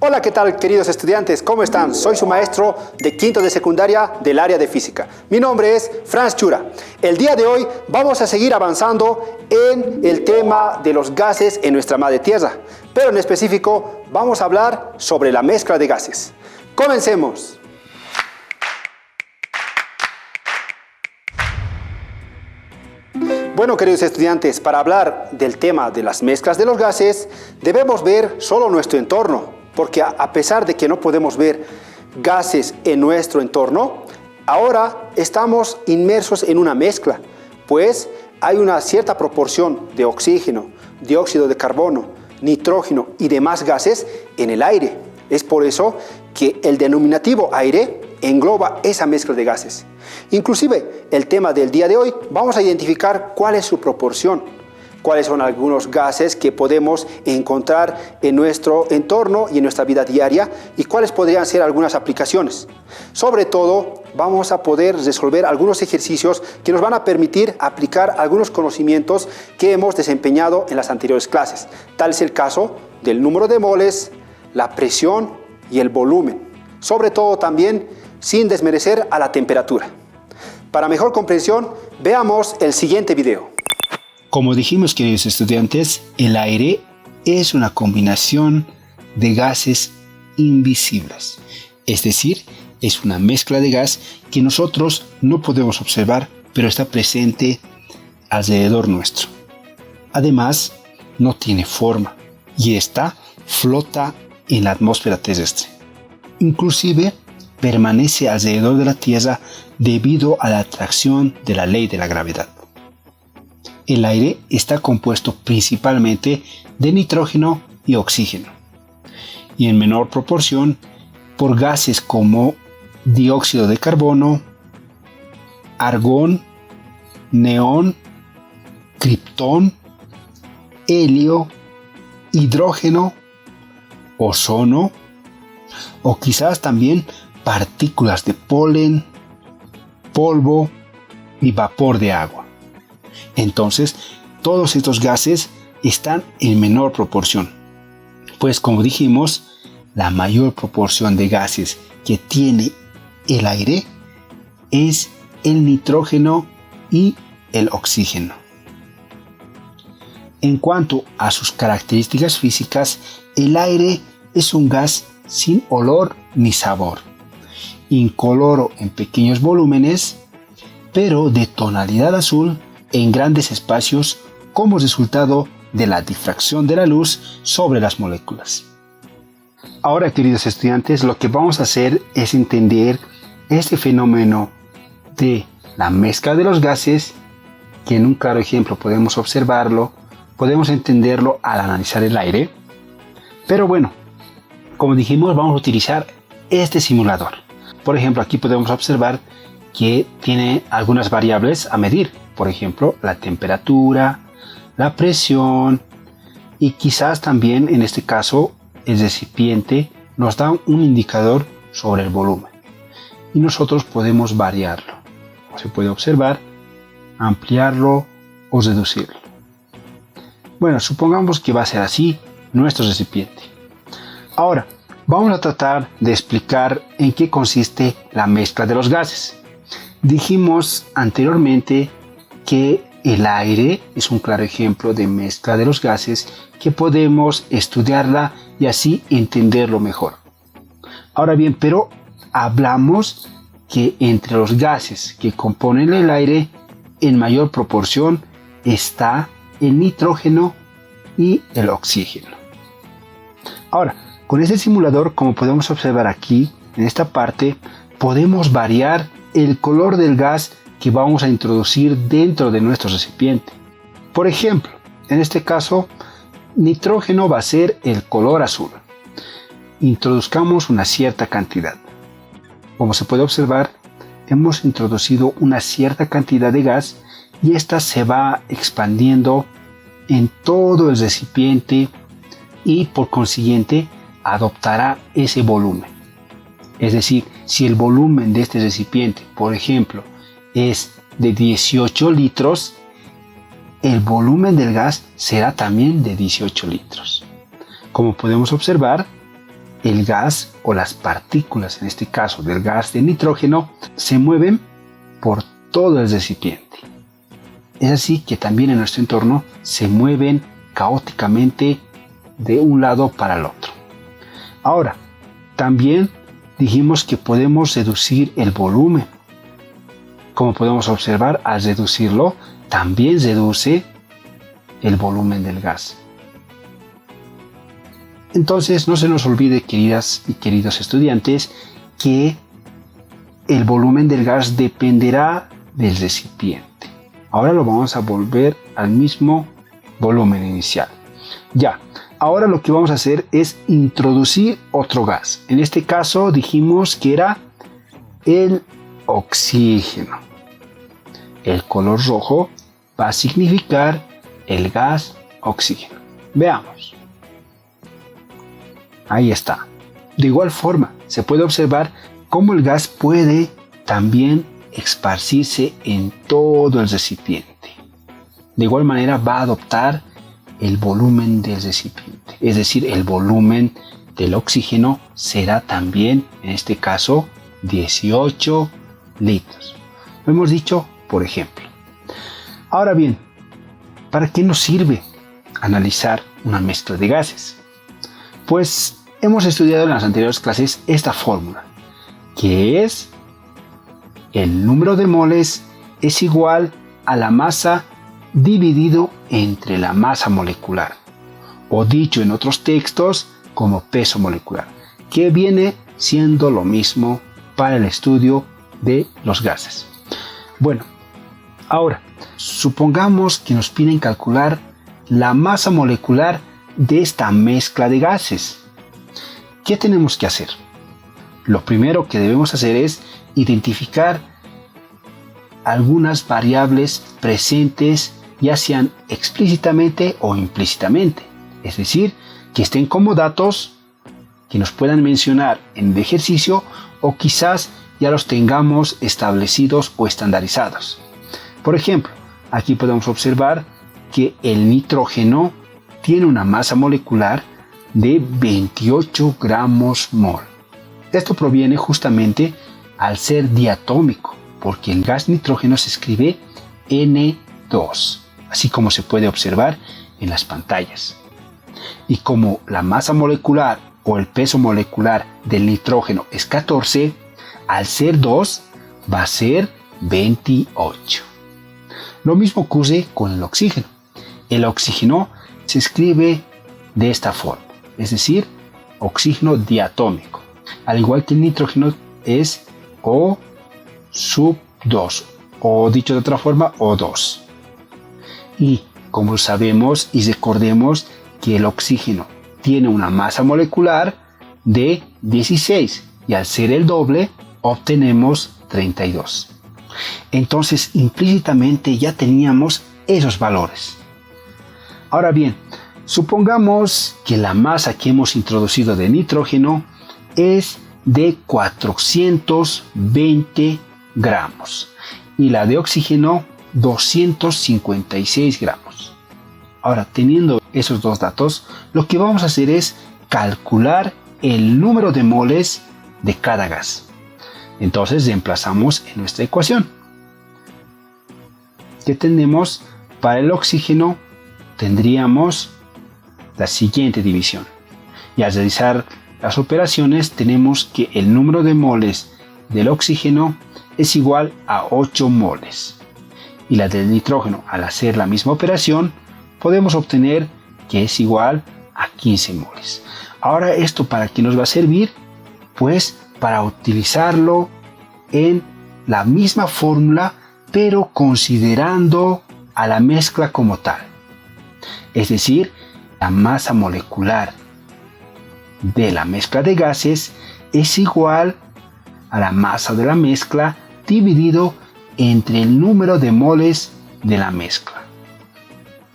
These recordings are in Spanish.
Hola, ¿qué tal, queridos estudiantes? ¿Cómo están? Soy su maestro de quinto de secundaria del área de física. Mi nombre es Franz Chura. El día de hoy vamos a seguir avanzando en el tema de los gases en nuestra madre tierra, pero en específico vamos a hablar sobre la mezcla de gases. ¡Comencemos! Bueno, queridos estudiantes, para hablar del tema de las mezclas de los gases, debemos ver solo nuestro entorno, porque a pesar de que no podemos ver gases en nuestro entorno, ahora estamos inmersos en una mezcla, pues hay una cierta proporción de oxígeno, dióxido de carbono, nitrógeno y demás gases en el aire. Es por eso que el denominativo aire engloba esa mezcla de gases. Inclusive, el tema del día de hoy, vamos a identificar cuál es su proporción, cuáles son algunos gases que podemos encontrar en nuestro entorno y en nuestra vida diaria y cuáles podrían ser algunas aplicaciones. Sobre todo, vamos a poder resolver algunos ejercicios que nos van a permitir aplicar algunos conocimientos que hemos desempeñado en las anteriores clases. Tal es el caso del número de moles, la presión y el volumen. Sobre todo también sin desmerecer a la temperatura. Para mejor comprensión, veamos el siguiente video. Como dijimos, queridos estudiantes, el aire es una combinación de gases invisibles. Es decir, es una mezcla de gas que nosotros no podemos observar, pero está presente alrededor nuestro. Además, no tiene forma y esta flota en la atmósfera terrestre. Inclusive, permanece alrededor de la Tierra debido a la atracción de la ley de la gravedad. El aire está compuesto principalmente de nitrógeno y oxígeno, y en menor proporción por gases como dióxido de carbono, argón, neón, criptón, helio, hidrógeno, ozono, o quizás también partículas de polen, polvo y vapor de agua. Entonces, todos estos gases están en menor proporción, pues como dijimos, la mayor proporción de gases que tiene el aire es el nitrógeno y el oxígeno. En cuanto a sus características físicas, el aire es un gas sin olor ni sabor, incoloro en pequeños volúmenes, pero de tonalidad azul en grandes espacios como resultado de la difracción de la luz sobre las moléculas. Ahora, queridos estudiantes, lo que vamos a hacer es entender este fenómeno de la mezcla de los gases, que en un claro ejemplo podemos observarlo, podemos entenderlo al analizar el aire, pero bueno, como dijimos, vamos a utilizar este simulador. Por ejemplo, aquí podemos observar que tiene algunas variables a medir. Por ejemplo, la temperatura, la presión y quizás también en este caso el recipiente nos da un indicador sobre el volumen. Y nosotros podemos variarlo. Se puede observar, ampliarlo o reducirlo. Bueno, supongamos que va a ser así nuestro recipiente. Ahora, vamos a tratar de explicar en qué consiste la mezcla de los gases. Dijimos anteriormente que el aire es un claro ejemplo de mezcla de los gases que podemos estudiarla y así entenderlo mejor. Ahora bien, pero hablamos que entre los gases que componen el aire, en mayor proporción está el nitrógeno y el oxígeno. Ahora, con este simulador, como podemos observar aquí, en esta parte, podemos variar el color del gas que vamos a introducir dentro de nuestro recipiente. Por ejemplo, en este caso, nitrógeno va a ser el color azul. Introduzcamos una cierta cantidad. Como se puede observar, hemos introducido una cierta cantidad de gas y esta se va expandiendo en todo el recipiente y por consiguiente adoptará ese volumen. Es decir, si el volumen de este recipiente, por ejemplo, es de 18 litros, el volumen del gas será también de 18 litros. Como podemos observar, el gas o las partículas, en este caso del gas de nitrógeno, se mueven por todo el recipiente. Es así que también en nuestro entorno se mueven caóticamente de un lado para el otro. Ahora, también dijimos que podemos reducir el volumen. Como podemos observar, al reducirlo, también reduce el volumen del gas. Entonces, no se nos olvide, queridas y queridos estudiantes, que el volumen del gas dependerá del recipiente. Ahora lo vamos a volver al mismo volumen inicial. Ya, ahora lo que vamos a hacer es introducir otro gas. En este caso dijimos que era el oxígeno. El color rojo va a significar el gas oxígeno. Veamos. Ahí está. De igual forma, se puede observar cómo el gas puede también esparcirse en todo el recipiente. De igual manera va a adoptar el volumen del recipiente, es decir, el volumen del oxígeno será también, en este caso, 18 litros. Lo hemos dicho, por ejemplo. Ahora bien, ¿para qué nos sirve analizar una mezcla de gases? Pues hemos estudiado en las anteriores clases esta fórmula, que es el número de moles es igual a la masa dividido entre la masa molecular, o dicho en otros textos como peso molecular, que viene siendo lo mismo para el estudio de los gases. Bueno, ahora supongamos que nos piden calcular la masa molecular de esta mezcla de gases. ¿Qué tenemos que hacer? Lo primero que debemos hacer es identificar algunas variables presentes, ya sean explícitamente o implícitamente, es decir, que estén como datos que nos puedan mencionar en el ejercicio o quizás ya los tengamos establecidos o estandarizados. Por ejemplo, aquí podemos observar que el nitrógeno tiene una masa molecular de 28 gramos mol. Esto proviene justamente al ser diatómico, porque el gas nitrógeno se escribe N2, así como se puede observar en las pantallas. Y como la masa molecular o el peso molecular del nitrógeno es 14, al ser 2 va a ser 28. Lo mismo ocurre con el oxígeno. El oxígeno se escribe de esta forma, es decir, oxígeno diatómico. Al igual que el nitrógeno es O sub 2, o dicho de otra forma, O2. Y como sabemos y recordemos que el oxígeno tiene una masa molecular de 16 y al ser el doble obtenemos 32. Entonces implícitamente ya teníamos esos valores. Ahora bien, supongamos que la masa que hemos introducido de nitrógeno es de 420 gramos y la de oxígeno 256 gramos. Ahora, teniendo esos dos datos, lo que vamos a hacer es calcular el número de moles de cada gas. Entonces reemplazamos en nuestra ecuación. ¿Qué tenemos? Para el oxígeno tendríamos la siguiente división. Y al realizar las operaciones tenemos que el número de moles del oxígeno es igual a 8 moles. Y la del nitrógeno, al hacer la misma operación, podemos obtener que es igual a 15 moles. Ahora, ¿esto para qué nos va a servir? Pues para utilizarlo en la misma fórmula, pero considerando a la mezcla como tal. Es decir, la masa molecular de la mezcla de gases es igual a la masa de la mezcla dividido entre el número de moles de la mezcla.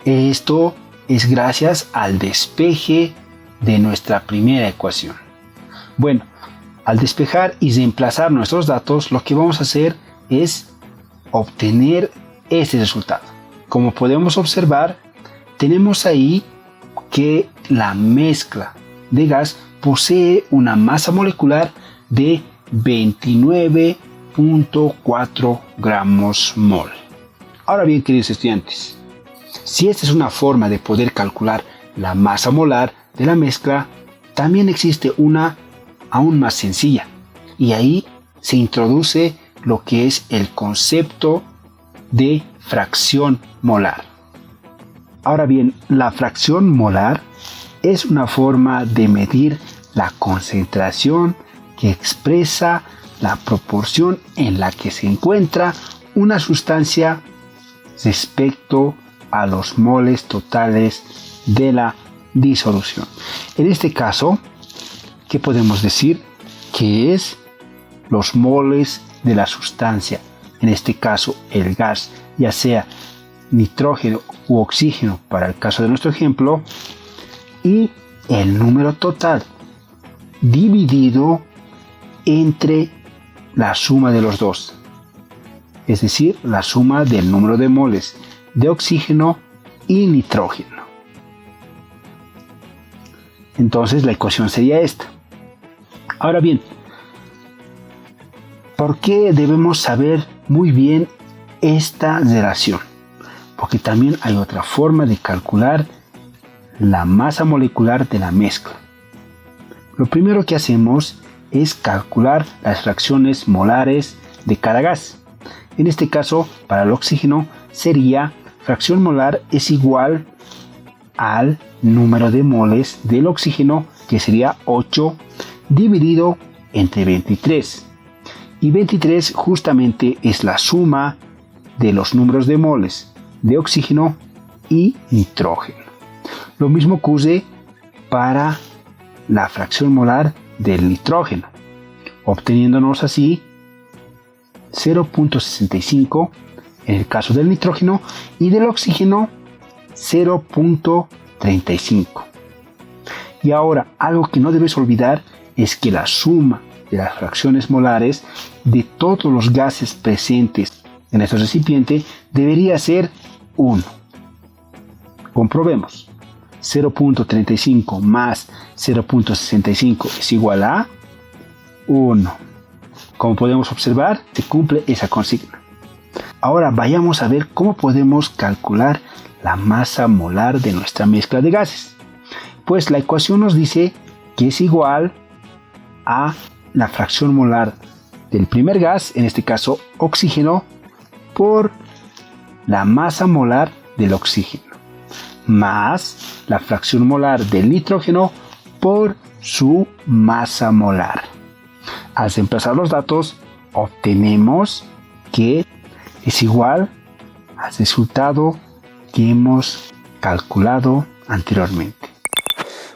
Esto es gracias al despeje de nuestra primera ecuación. Bueno, al despejar y reemplazar nuestros datos, lo que vamos a hacer es obtener este resultado. Como podemos observar, tenemos ahí que la mezcla de gas posee una masa molecular de 29.4 gramos mol. Ahora bien, queridos estudiantes, si esta es una forma de poder calcular la masa molar de la mezcla, también existe una aún más sencilla, y ahí se introduce lo que es el concepto de fracción molar. Ahora bien, la fracción molar es una forma de medir la concentración que expresa la proporción en la que se encuentra una sustancia respecto a los moles totales de la disolución. En este caso, ¿qué podemos decir? Que es los moles de la sustancia, en este caso el gas, ya sea nitrógeno u oxígeno para el caso de nuestro ejemplo, y el número total dividido entre la suma de los dos, es decir, la suma del número de moles de oxígeno y nitrógeno. Entonces la ecuación sería esta. Ahora bien, ¿por qué debemos saber muy bien esta relación? Porque también hay otra forma de calcular la masa molecular de la mezcla. Lo primero que hacemos es calcular las fracciones molares de cada gas. En este caso, para el oxígeno sería fracción molar es igual al número de moles del oxígeno, que sería 8 dividido entre 23. Y 23 justamente es la suma de los números de moles de oxígeno y nitrógeno. Lo mismo ocurre para la fracción molar del nitrógeno, obteniéndonos así 0.65 en el caso del nitrógeno y del oxígeno 0.35. Y ahora, algo que no debes olvidar es que la suma de las fracciones molares de todos los gases presentes en este recipiente debería ser 1. Comprobemos. 0.35 más 0.65 es igual a 1. Como podemos observar, se cumple esa consigna. Ahora vayamos a ver cómo podemos calcular la masa molar de nuestra mezcla de gases. Pues la ecuación nos dice que es igual a la fracción molar del primer gas, en este caso oxígeno, por la masa molar del oxígeno, más la fracción molar del nitrógeno por su masa molar. Al reemplazar los datos, obtenemos que es igual al resultado que hemos calculado anteriormente.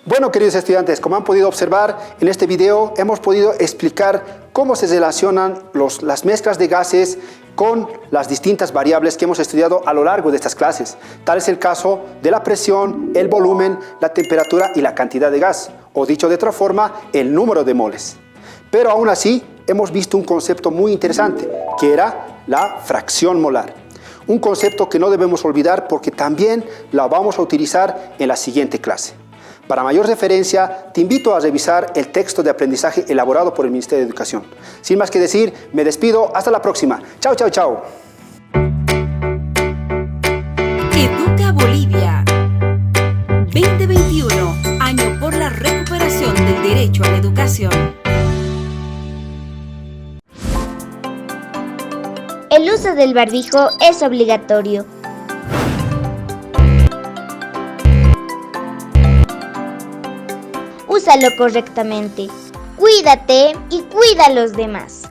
Bueno, queridos estudiantes, como han podido observar en este video, hemos podido explicar cómo se relacionan las mezclas de gases con las distintas variables que hemos estudiado a lo largo de estas clases. Tal es el caso de la presión, el volumen, la temperatura y la cantidad de gas, o dicho de otra forma, el número de moles. Pero aún así, hemos visto un concepto muy interesante, que era la fracción molar. Un concepto que no debemos olvidar porque también la vamos a utilizar en la siguiente clase. Para mayor referencia, te invito a revisar el texto de aprendizaje elaborado por el Ministerio de Educación. Sin más que decir, me despido. Hasta la próxima. Chao, chao, chao. Educa Bolivia 2021, año por la recuperación del derecho a la educación. El uso del barbijo es obligatorio. Úsalo correctamente. Cuídate y cuida a los demás.